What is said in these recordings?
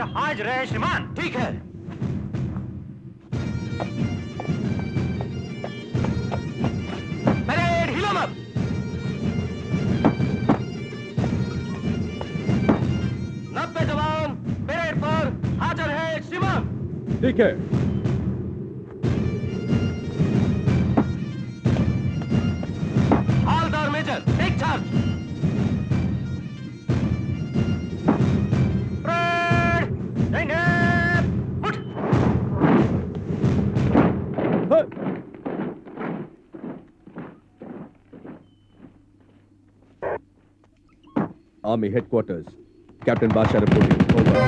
पर हाजिर है श्रीमान। ठीक है। परेड हिलो मत। नब्बे जवान परेड पर हाजिर है श्रीमान। ठीक है। हालदार मेजर टेक चार्ज। परेड देंगे उठ। Army headquarters. Captain Basha reporting. Over.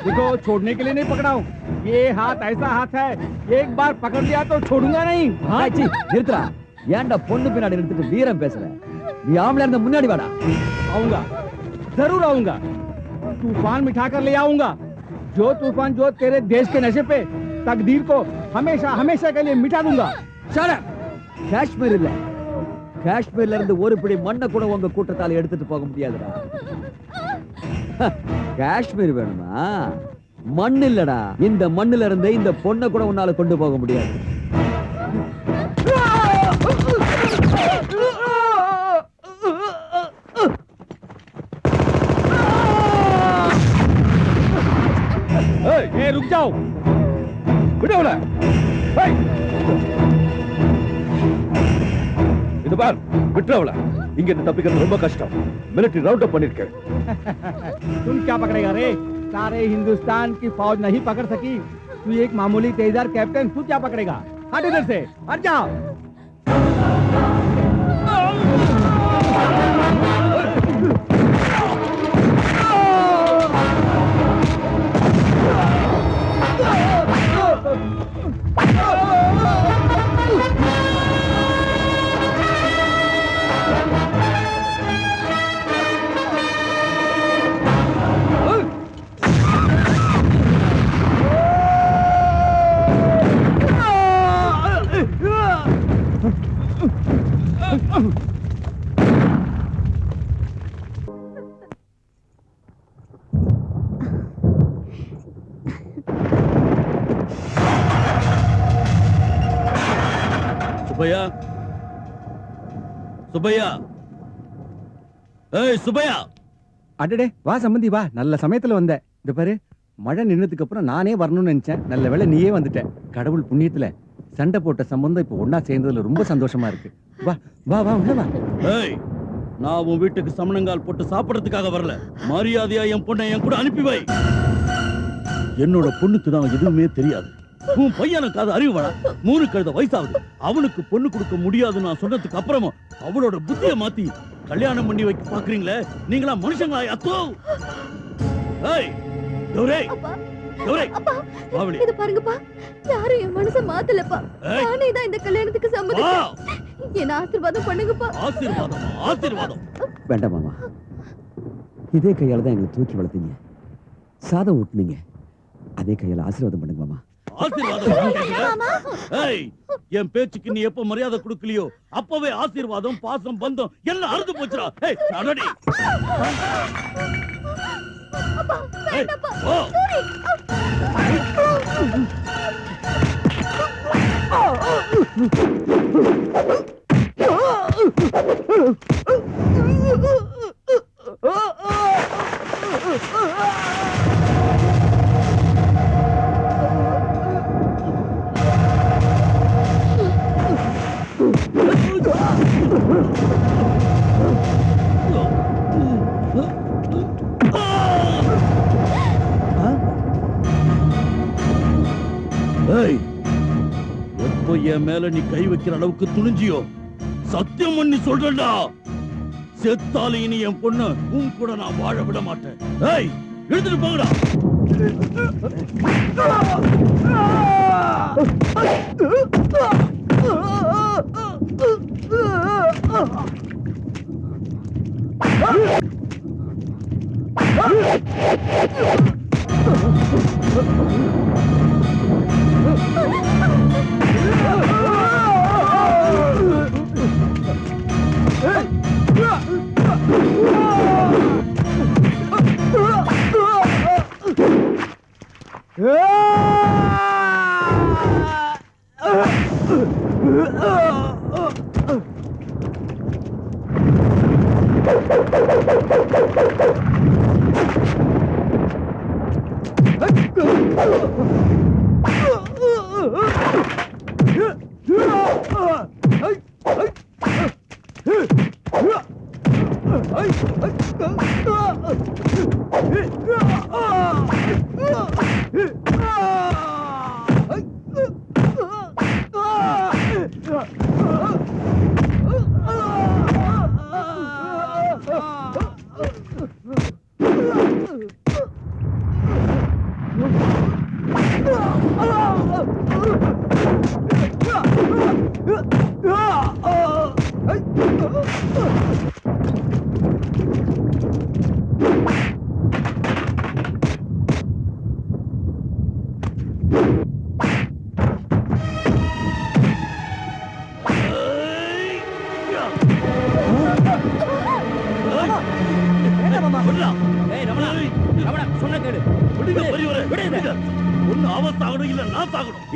देखो छोड़ने के लिए नहीं पकड़ा हूँ। ये हाथ ऐसा हाथ है, एक बार पकड़ लिया तो छोड़ूंगा नहीं। हाँ जी, நிறுத்துடா. ஏன்டா பொண்ணு பின்னாடி நிறுத்திட்டு வீரம் பேசுற? நீ ஆம்பளை இருந்த முன்னாடி வாடா. आऊंगा, जरूर आऊंगा। तूफान मिठा कर ले आऊंगा। जो तूफान जो तेरे देश के नशे पे तकदीर को हमेशा हमेशा के लिए मिटा दूंगा। Shut up. காஷ்மீர் இல்ல, காஷ்மீர்ல இருந்து ஒரு பிடி மண்ணை கூட உங்க கூட்டத்தால எடுத்துட்டு போக முடியாதுடா. காஷ்மீர் வேணுமா? மண் இல்லடா, இந்த மண்ணுல இருந்து இந்த பொண்ணை கூட உன்னால கொண்டு போக முடியாது. रुक जाओ, விடுவல. இது பார் விட்டுறவள இங்க இருந்து தப்பிக்கிறது ரொம்ப கஷ்டம் மிலிட்டரி ரவுண்ட் அப் பண்ணிருக்கேன் तुम क्या पकड़ेगा रे सारे हिंदुस्तान की फौज नहीं पकड़ सकी तू एक मामूली तेजदार कैप्टन तू क्या पकड़ेगा हट इधर से हट जा சுப்பையா சுப்பையா ஏய் சுப்பையா அடடே வா சம்பந்தி வா நல்ல சமயத்துல வந்த இந்த பாரு மழை நின்னதுக்கு அப்புறம் நானே வரணும்னு நினைச்சேன் நல்ல வேளை நீயே வந்துட்ட கடவுள் புண்ணியத்துல சண்டை போட்ட சம்பந்தம் இப்ப ஒண்ணா சேர்ந்ததுல ரொம்ப சந்தோஷமா இருக்கு வா வா வா உள்ள வா ஏய் நான் உன் வீட்டுக்கு சமணங்கால் போட்டு சாப்பிடறதுக்காக வரல மரியாதையா என் பொண்ணை என் கூட அனுப்பி வை என்னோட பொண்ணுக்கு தான் எதுவுமே தெரியாது உன் பையனுக்கு அது அறிவுவடா 3 கழுத வயசாகுது அவனுக்கு பொண்ணு கொடுக்க முடியாதுன்னு நான் சொன்னதுக்கு அப்புறமும் அவளோட புத்திய மாத்தி கல்யாணம் பண்ணி வைக்க பாக்குறீங்களே நீங்களா மனுஷங்களா அத்தோ ஏய் கௌரே கௌரே பாவலி இது பாருங்கப்பா யாரும் என் மனச மாத்தலப்பா நானே தான் இந்த கல்யாணத்துக்கு சம்மதிச்சேன் என்ன ஆசீர்வாதம் பண்ணுங்கப்பா ஆசீர்வாதம் வேண்டாம் மாமா இதே கையால தான் எங்களை தூக்கி வளர்த்தீங்க சாதம் ஊட்டுனீங்க அதே கையால ஆசீர்வாதம் பண்ணுங்க மாமா ஆசீர்வாதம் ஏய் என் பேச்சுக்கு நீ எப்ப மரியாதை கொடுக்கலையோ அப்பவே ஆசீர்வாதம் பாசம் பந்தம் எல்லாம் அறுந்து போச்சுடா ஏய் நடடி ஏய் ஓ ஏய் எப்போ என் மேல நீ கை வைக்கிற அளவுக்கு துணிஞ்சியோ சத்தியம் பண்ணி சொல்றா செத்தாலே இனி என் பொண்ணு உன் கூட நான் வாழ விட மாட்டேன் ஏய் எடுத்துட்டு போங்கடா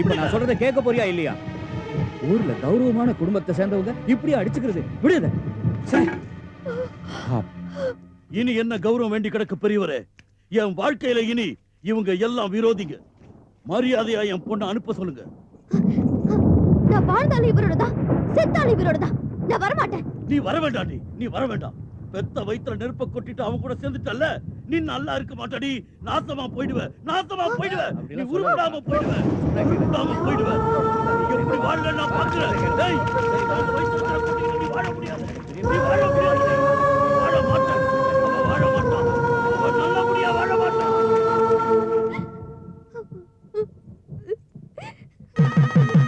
இப்ப நான் சொல்றதை கேட்க போறியா இல்லையா ஊர்ல கௌரவமான குடும்பத்தை சேர்ந்தவங்க இப்படி அடிச்சுக்கிறது விடுத இனி என்ன கௌரவம் வேண்டி கிடக்கு பெரியவரே என் வாழ்க்கையில இனி இவங்க எல்லாம் விரோதிங்க மரியாதையா என் பொண்ணை அனுப்ப சொல்லுங்க நான் வாழ்ந்தாலும் இவரோட தான் செத்தாலும் இவரோட தான் நான் வர மாட்டேன். நீ வர வேண்டாடி, நீ வர வேண்டாம். பெத்த வயித்துல நெருப்ப கொட்டிட்டு அவன் கூட சேர்ந்துட்டல்ல, நீ நல்லா இருக்க மாட்டாடி. நாசமா போயிடுவ, நாசமா போயிடுவ. நீ உருப்படாம போயிடுவ, உருப்படாம போயிடுவ. நீ எப்படி வாழல நான் பாக்குறேன். டேய், அந்த வயித்துல கொட்டிட்டு நீ வாழ முடியாது. நீ வாழ